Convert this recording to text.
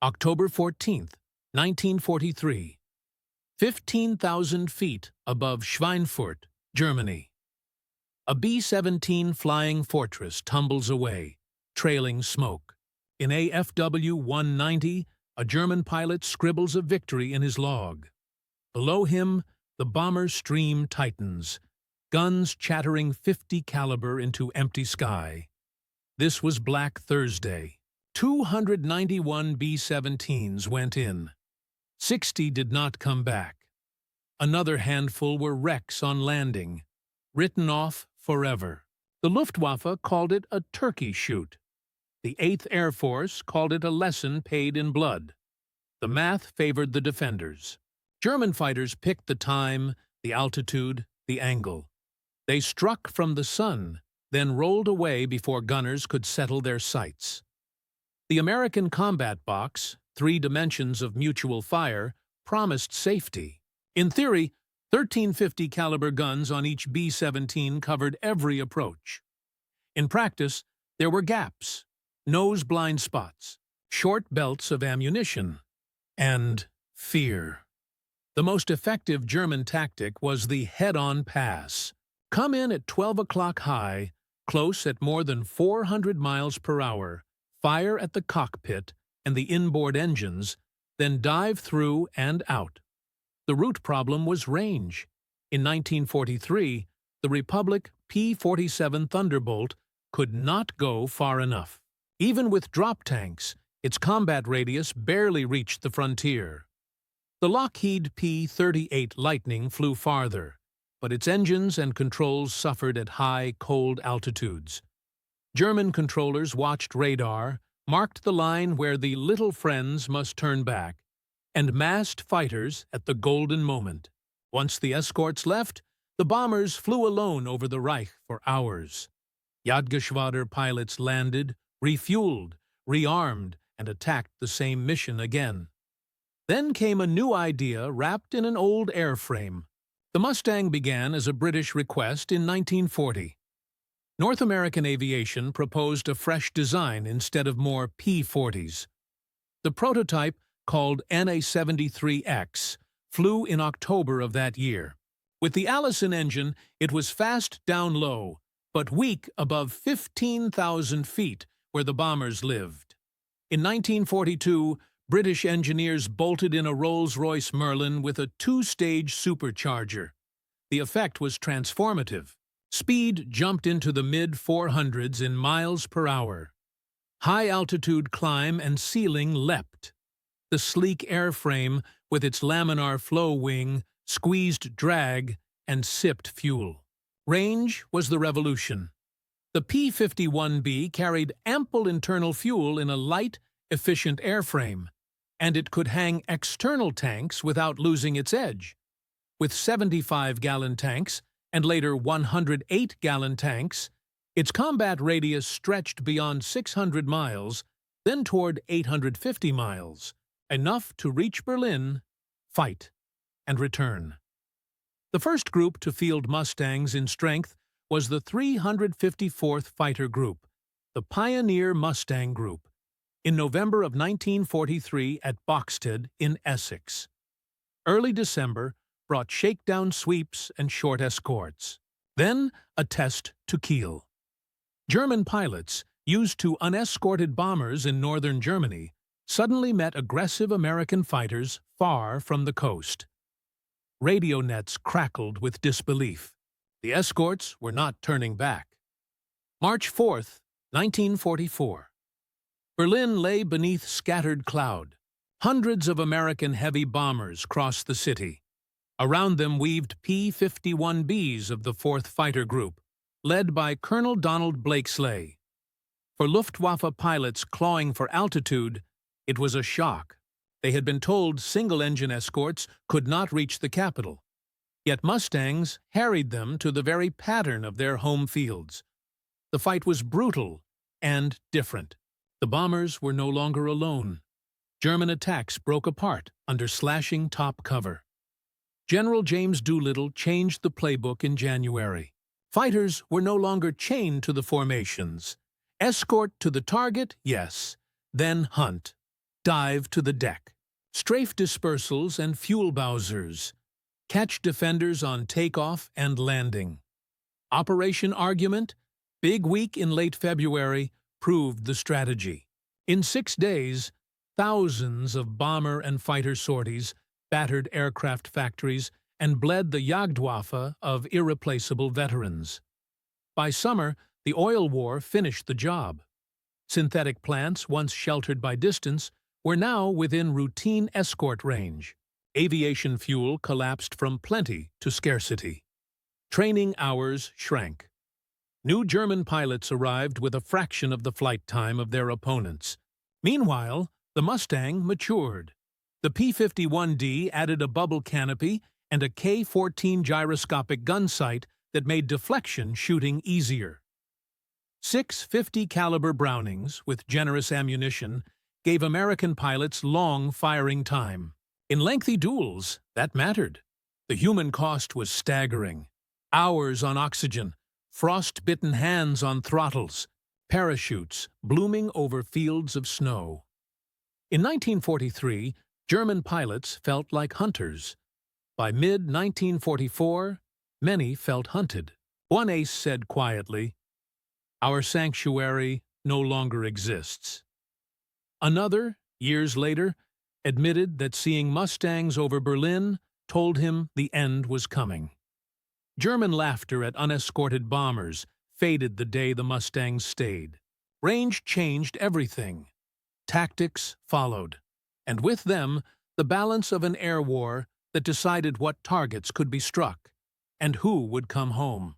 October 14th, 1943. 15,000 feet above Schweinfurt, Germany. A B-17 Flying Fortress tumbles away, trailing smoke. In AFW 190, a German pilot scribbles a victory in his log. Below him, the bomber's stream tightens, guns chattering 50 caliber into empty sky. This was Black Thursday. 291 B-17s went in. 60 did not come back. Another handful were wrecks on landing, written off forever. The Luftwaffe called it a turkey shoot. The 8th Air Force called it a lesson paid in blood. The math favored the defenders. German fighters picked the time, the altitude, the angle. They struck from the sun, then rolled away before gunners could settle their sights. The American combat box, 3 dimensions of mutual fire, promised safety. In theory, 1350 caliber guns on each B-17 covered every approach. In practice, there were gaps, nose blind spots, short belts of ammunition, and fear. The most effective German tactic was the head-on pass. Come in at 12 o'clock high, close at more than 400 miles per hour, fire at the cockpit and the inboard engines, then dive through and out. The root problem was range. In 1943, the Republic P-47 Thunderbolt could not go far enough. Even with drop tanks, its combat radius barely reached the frontier. The Lockheed P-38 Lightning flew farther, but its engines and controls suffered at high, cold altitudes. German controllers watched radar, marked the line where the little friends must turn back, and massed fighters at the golden moment. Once the escorts left, the bombers flew alone over the Reich for hours. Jagdgeschwader pilots landed, refueled, rearmed, and attacked the same mission again. Then came a new idea wrapped in an old airframe. The Mustang began as a British request in 1940. North American aviation proposed a fresh design instead of more P-40s. The prototype, called NA-73X, flew in October of that year. With the Allison engine, it was fast down low, but weak above 15,000 feet where the bombers lived. In 1942, British engineers bolted in a Rolls-Royce Merlin with a 2-stage supercharger. The effect was transformative. Speed jumped into the mid-400s in miles per hour. High-altitude climb and ceiling leapt. The sleek airframe, with its laminar flow wing, squeezed drag and sipped fuel. Range was the revolution. The P-51B carried ample internal fuel in a light, efficient airframe, and it could hang external tanks without losing its edge. With 75-gallon tanks, and later 108-gallon tanks, its combat radius stretched beyond 600 miles, then toward 850 miles, enough to reach Berlin, fight, and return. The first group to field Mustangs in strength was the 354th Fighter Group, the Pioneer Mustang Group, in November of 1943 at Boxted in Essex. Early December brought shakedown sweeps and short escorts. Then a test to Kiel. German pilots, used to unescorted bombers in northern Germany, suddenly met aggressive American fighters far from the coast. Radio nets crackled with disbelief. The escorts were not turning back. March 4th, 1944. Berlin lay beneath scattered cloud. Hundreds of American heavy bombers crossed the city. Around them weaved P-51Bs of the 4th Fighter Group, led by Colonel Donald Blakesley. For Luftwaffe pilots clawing for altitude, it was a shock. They had been told single-engine escorts could not reach the capital. Yet Mustangs harried them to the very pattern of their home fields. The fight was brutal and different. The bombers were no longer alone. German attacks broke apart under slashing top cover. General James Doolittle changed the playbook in January. Fighters were no longer chained to the formations. Escort to the target, yes. Then hunt. Dive to the deck. Strafe dispersals and fuel bowsers. Catch defenders on takeoff and landing. Operation Argument, big week in late February, proved the strategy. In 6 days, thousands of bomber and fighter sorties battered aircraft factories and bled the Luftwaffe of irreplaceable veterans. By summer, the oil war finished the job. Synthetic plants, once sheltered by distance, were now within routine escort range. Aviation fuel collapsed from plenty to scarcity. Training hours shrank. New German pilots arrived with a fraction of the flight time of their opponents. Meanwhile, the Mustang matured. The P-51D added a bubble canopy and a K-14 gyroscopic gun sight that made deflection shooting easier. 6 50-caliber Brownings, with generous ammunition, gave American pilots long firing time. In lengthy duels, that mattered. The human cost was staggering. Hours on oxygen, frost-bitten hands on throttles, parachutes blooming over fields of snow. In 1943, German pilots felt like hunters. By mid-1944, many felt hunted. One ace said quietly, "Our sanctuary no longer exists." Another, years later, admitted that seeing Mustangs over Berlin told him the end was coming. German laughter at unescorted bombers faded the day the Mustangs stayed. Range changed everything. Tactics followed, and with them, the balance of an air war that decided what targets could be struck and who would come home.